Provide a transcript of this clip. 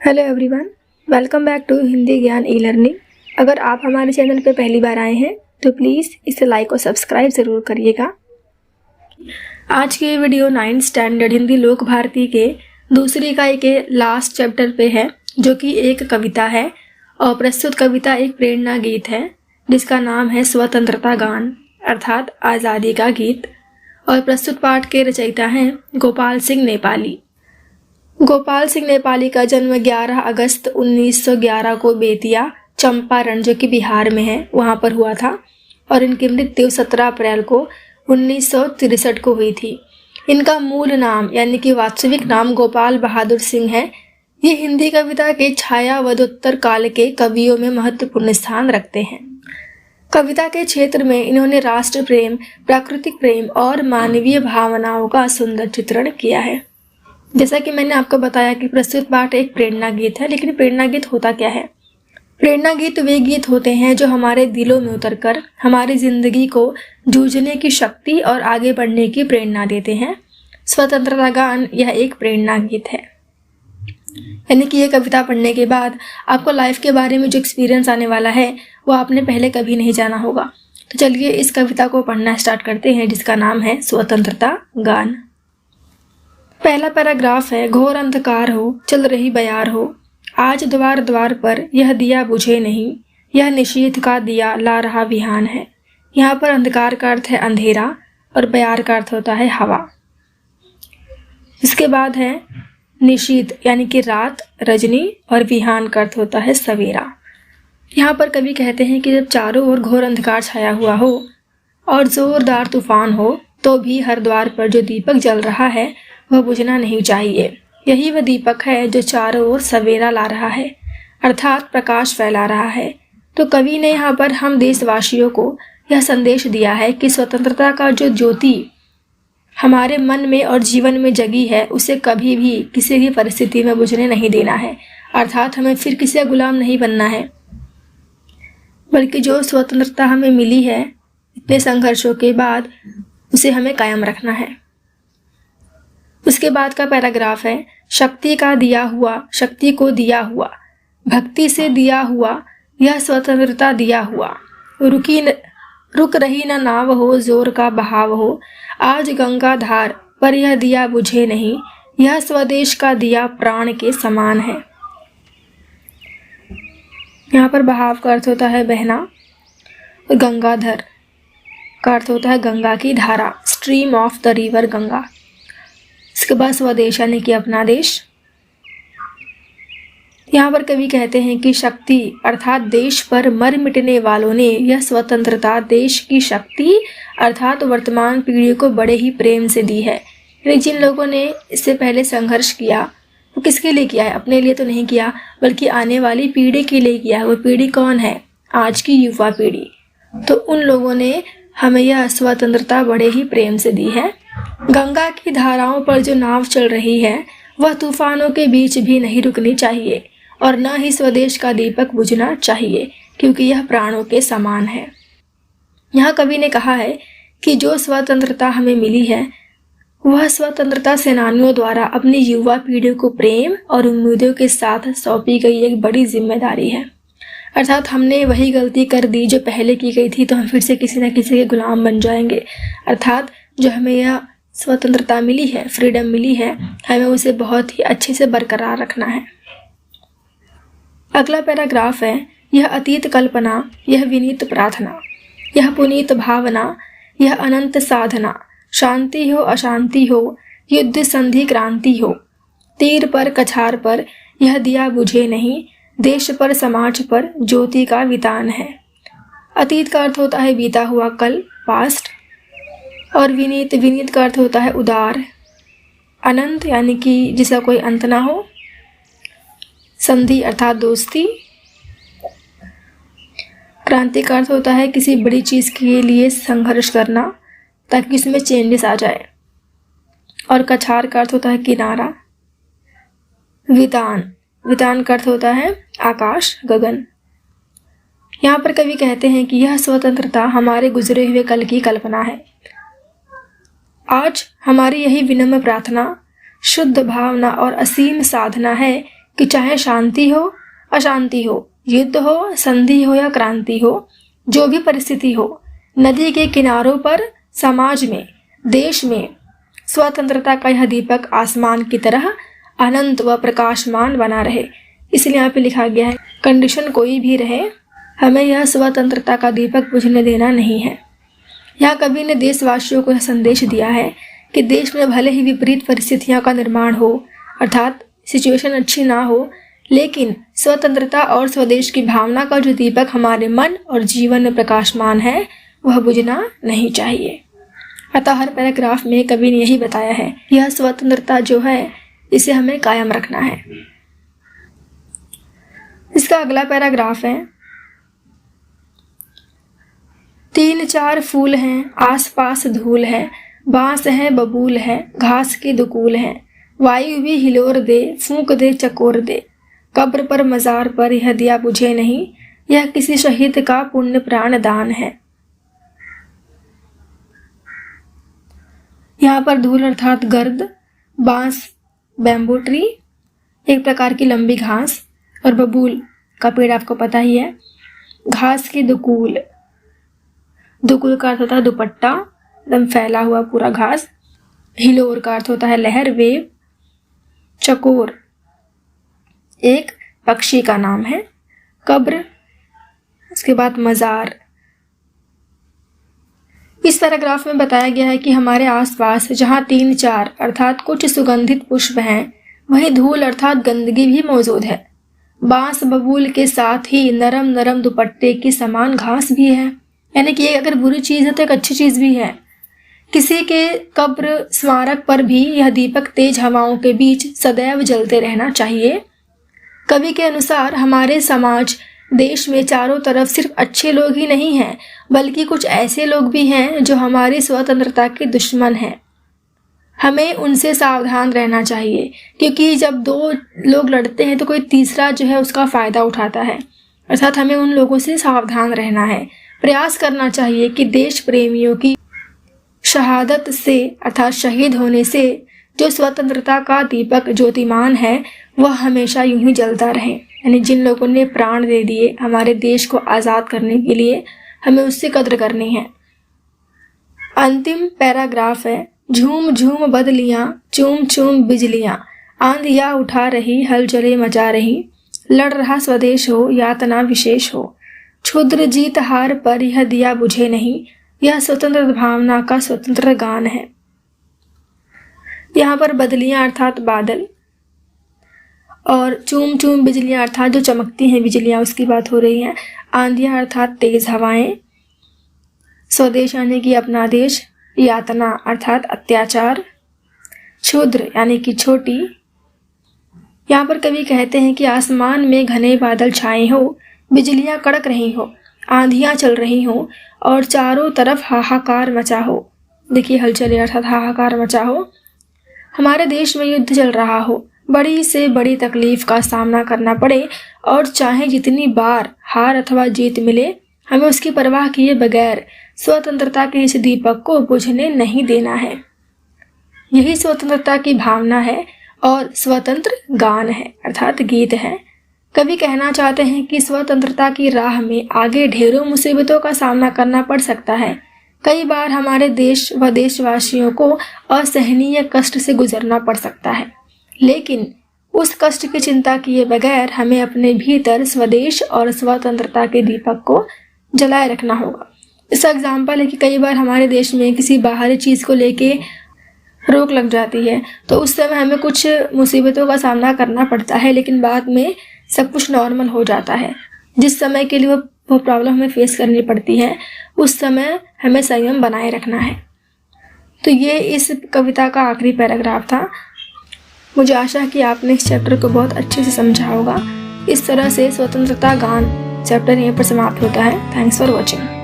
Hello everyone, welcome back to Hindi Gyan e learning. अगर आप हमारे चैनल पर पहली बार आए हैं तो प्लीज़ इसे लाइक और सब्सक्राइब ज़रूर करिएगा। आज की वीडियो 9th स्टैंडर्ड हिंदी लोक भारती के दूसरी इकाई के लास्ट चैप्टर पे है, जो कि एक कविता है और प्रस्तुत कविता एक प्रेरणा गीत है जिसका नाम है स्वतंत्रता गान अर्थात आज़ादी का गीत। और प्रस्तुत पाठ के रचयिता हैं गोपाल सिंह नेपाली। गोपाल सिंह नेपाली का जन्म 11 अगस्त 1911 को बेतिया चंपारण, जो कि बिहार में है, वहाँ पर हुआ था और इनकी मृत्यु 17 अप्रैल को 1963 को हुई थी। इनका मूल नाम यानी कि वास्तविक नाम गोपाल बहादुर सिंह है। ये हिंदी कविता के छायावधोत्तर काल के कवियों में महत्वपूर्ण स्थान रखते हैं। कविता के क्षेत्र में इन्होंने राष्ट्र प्रेम, प्राकृतिक प्रेम और मानवीय भावनाओं का सुंदर चित्रण किया है। जैसा कि मैंने आपको बताया कि प्रस्तुत पाठ एक प्रेरणा गीत है, लेकिन प्रेरणा गीत होता क्या है? प्रेरणा गीत वे गीत होते हैं जो हमारे दिलों में उतरकर हमारी जिंदगी को जूझने की शक्ति और आगे बढ़ने की प्रेरणा देते हैं। स्वतंत्रता गान यह एक प्रेरणा गीत है, यानी कि ये कविता पढ़ने के बाद आपको लाइफ के बारे में जो एक्सपीरियंस आने वाला है वो आपने पहले कभी नहीं जाना होगा। तो चलिए इस कविता को पढ़ना स्टार्ट करते हैं, जिसका नाम है स्वतंत्रता गान। पहला पैराग्राफ है, घोर अंधकार हो, चल रही बयार हो, आज द्वार द्वार पर यह दिया बुझे नहीं, यह निशीथ का दिया ला रहा विहान है। यहाँ पर अंधकार का अर्थ है अंधेरा और बयार का अर्थ होता है हवा। इसके बाद है निशीथ यानी कि रात, रजनी, और विहान का अर्थ होता है सवेरा। यहाँ पर कवि कहते हैं कि जब चारों ओर घोर अंधकार छाया हुआ हो और जोरदार तूफान हो तो भी हर द्वार पर जो दीपक जल रहा है वह बुझना नहीं चाहिए। यही वह दीपक है जो चारों ओर सवेरा ला रहा है, अर्थात प्रकाश फैला रहा है। तो कवि ने यहाँ पर हम देशवासियों को यह संदेश दिया है कि स्वतंत्रता का जो ज्योति हमारे मन में और जीवन में जगी है उसे कभी भी किसी भी परिस्थिति में बुझने नहीं देना है। अर्थात हमें फिर किसी का गुलाम नहीं बनना है, बल्कि जो स्वतंत्रता हमें मिली है इतने संघर्षों के बाद उसे हमें कायम रखना है। उसके बाद का पैराग्राफ है, शक्ति का दिया हुआ, शक्ति को दिया हुआ, भक्ति से दिया हुआ, यह स्वतंत्रता दिया हुआ, रुक रही न नाव हो, जोर का बहाव हो, आज गंगा धार पर यह दिया बुझे नहीं, यह स्वदेश का दिया प्राण के समान है। यहाँ पर बहाव का अर्थ होता है बहना और गंगाधर का अर्थ होता है गंगा की धारा, stream of the river Ganga. इसके बाद स्वदेश यानी कि अपना देश। यहाँ पर कवि कहते हैं कि शक्ति अर्थात देश पर मर मिटने वालों ने यह स्वतंत्रता देश की शक्ति अर्थात वर्तमान पीढ़ी को बड़े ही प्रेम से दी है। यानी जिन लोगों ने इससे पहले संघर्ष किया वो किसके लिए किया है? अपने लिए तो नहीं किया, बल्कि आने वाली पीढ़ी के लिए किया है। वो पीढ़ी कौन है? आज की युवा पीढ़ी। तो उन लोगों ने हमें यह स्वतंत्रता बड़े ही प्रेम से दी है। गंगा की धाराओं पर जो नाव चल रही है वह तूफानों के बीच भी नहीं रुकनी चाहिए और न ही स्वदेश का दीपक बुझना चाहिए, क्योंकि यह प्राणों के समान है। यहाँ कवि ने कहा है कि जो स्वतंत्रता हमें मिली है वह स्वतंत्रता सेनानियों द्वारा अपनी युवा पीढ़ी को प्रेम और उम्मीदों के साथ सौंपी गई एक बड़ी जिम्मेदारी है। अर्थात हमने वही गलती कर दी जो पहले की गई थी, तो हम फिर से किसी न किसी के गुलाम बन जाएंगे। अर्थात जो हमें यह स्वतंत्रता मिली है, फ्रीडम मिली है, हमें उसे बहुत ही अच्छे से बरकरार रखना है। अगला पैराग्राफ है, यह अतीत कल्पना, यह विनीत प्रार्थना, यह पुनीत भावना, यह अनंत साधना, शांति हो अशांति हो, युद्ध संधि क्रांति हो, तीर पर कछार पर यह दिया बुझे नहीं, देश पर समाज पर ज्योति का वितान है। अतीत का अर्थ होता है बीता हुआ कल, पास्ट, और विनीत का अर्थ होता है उदार, अनंत यानी कि जिसका कोई अंत ना हो, संधि अर्थात दोस्ती, क्रांति का अर्थ होता है किसी बड़ी चीज के लिए संघर्ष करना ताकि उसमें चेंजेस आ जाए, और कछार का अर्थ होता है किनारा, वितान का अर्थ होता है आकाश, गगन। यहाँ पर कवि कहते हैं कि यह स्वतंत्रता हमारे गुजरे हुए कल की कल्पना है। आज हमारी यही विनम्र प्रार्थना, शुद्ध भावना और असीम साधना है कि चाहे शांति हो अशांति हो, युद्ध हो, संधि हो या क्रांति हो, जो भी परिस्थिति हो, नदी के किनारों पर, समाज में, देश में स्वतंत्रता का यह दीपक आसमान की तरह अनंत व प्रकाशमान बना रहे। इसलिए यहाँ पे लिखा गया है, कंडीशन कोई भी रहे, हमें यह स्वतंत्रता का दीपक बुझने देना नहीं है। यहाँ कवि ने देशवासियों को यह संदेश दिया है कि देश में भले ही विपरीत परिस्थितियों का निर्माण हो, अर्थात सिचुएशन अच्छी ना हो, लेकिन स्वतंत्रता और स्वदेश की भावना का जो दीपक हमारे मन और जीवन में प्रकाशमान है, वह बुझना नहीं चाहिए। अतः हर पैराग्राफ में कवि ने यही बताया है, यह स्वतंत्रता जो है इसे हमें कायम रखना है। इसका अगला पैराग्राफ है, 3-4 फूल हैं, आसपास धूल है, बांस है बबूल है, घास के दुकूल है, वायु भी हिलोर दे, फूंक दे चकोर दे, कब्र पर मजार पर यह दिया बुझे नहीं, यह किसी शहीद का पुण्य प्राण दान है। यहाँ पर धूल अर्थात गर्द, बांस बैम्बू ट्री, एक प्रकार की लंबी घास, और बबूल का पेड़ आपको पता ही है, घास की दुकूल, दुकूल का अर्थ होता है दुपट्टा, एकदम फैला हुआ पूरा घास, हिलोर का अर्थ होता है लहर, वेव, चकोर एक पक्षी का नाम है, कब्र, उसके बाद मजार। इस पैराग्राफ में बताया गया है कि हमारे आसपास जहाँ 3-4 अर्थात कुछ सुगंधित पुष्प हैं, वहीं धूल अर्थात गंदगी भी मौजूद है। बांस बबूल के साथ ही नरम नरम दुपट्टे की समान घास भी है, यानी कि ये अगर बुरी चीज़ है तो एक अच्छी चीज़ भी है। किसी के कब्र स्मारक पर भी यह दीपक तेज हवाओं के बीच सदैव जलते रहना चाहिए। कवि के अनुसार हमारे समाज देश में चारों तरफ सिर्फ अच्छे लोग ही नहीं हैं, बल्कि कुछ ऐसे लोग भी हैं जो हमारी स्वतंत्रता के दुश्मन हैं। हमें उनसे सावधान रहना चाहिए, क्योंकि जब 2 लोग लड़ते हैं तो कोई तीसरा जो है उसका फ़ायदा उठाता है। अर्थात हमें उन लोगों से सावधान रहना है। प्रयास करना चाहिए कि देश प्रेमियों की शहादत से अर्थात शहीद होने से जो स्वतंत्रता का दीपक ज्योतिमान है वह हमेशा यूं ही जलता रहे। यानी जिन लोगों ने प्राण दे दिए हमारे देश को आज़ाद करने के लिए, हमें उससे कद्र करनी है। अंतिम पैराग्राफ है, झूम झूम बदलियां, चूम चूम बिजलियां, आंधियां उठा रही, हलचलें मचा रही, लड़ रहा स्वदेश हो, यातना विशेष हो, क्षुद्र जीत हार पर यह दिया बुझे नहीं, यह स्वतंत्र भावना का स्वतंत्र गान है। यहाँ पर बदलियां अर्थात बादल, और चूम चूम बिजलियां अर्थात जो चमकती हैं बिजलियां उसकी बात हो रही है। आंधियां अर्थात तेज हवाएं, स्वदेश यानी कि अपना देश, यातना अर्थात अत्याचार, क्षुद्र यानी कि छोटी। यहाँ पर कवि कहते हैं कि आसमान में घने बादल छाए हो, बिजलियां कड़क रही हो, आंधियां चल रही हो और चारों तरफ हाहाकार मचा हो। देखिए हलचल अर्थात हाहाकार मचा हो। हमारे देश में युद्ध चल रहा हो, बड़ी से बड़ी तकलीफ का सामना करना पड़े और चाहे जितनी बार हार अथवा जीत मिले, हमें उसकी परवाह किए बगैर स्वतंत्रता के इस दीपक को बुझने नहीं देना है। यही स्वतंत्रता की भावना है और स्वतंत्र गान है अर्थात गीत है। कवि कहना चाहते हैं कि स्वतंत्रता की राह में आगे ढेरों मुसीबतों का सामना करना पड़ सकता है। कई बार हमारे देश व देशवासियों को असहनीय कष्ट से गुजरना पड़ सकता है, लेकिन उस कष्ट की चिंता किए बगैर हमें अपने भीतर स्वदेश और स्वतंत्रता के दीपक को जलाए रखना होगा। इसका एग्जाम्पल है कि कई बार हमारे देश में किसी बाहरी चीज़ को लेके रोक लग जाती है, तो उस समय हमें कुछ मुसीबतों का सामना करना पड़ता है, लेकिन बाद में सब कुछ नॉर्मल हो जाता है। जिस समय के लिए वो प्रॉब्लम हमें फेस करनी पड़ती है, उस समय हमें संयम बनाए रखना है। तो ये इस कविता का आखिरी पैराग्राफ था। मुझे आशा है कि आपने इस चैप्टर को बहुत अच्छे से समझा होगा। इस तरह से स्वतंत्रता गान चैप्टर यहीं पर समाप्त होता है। Thanks for watching.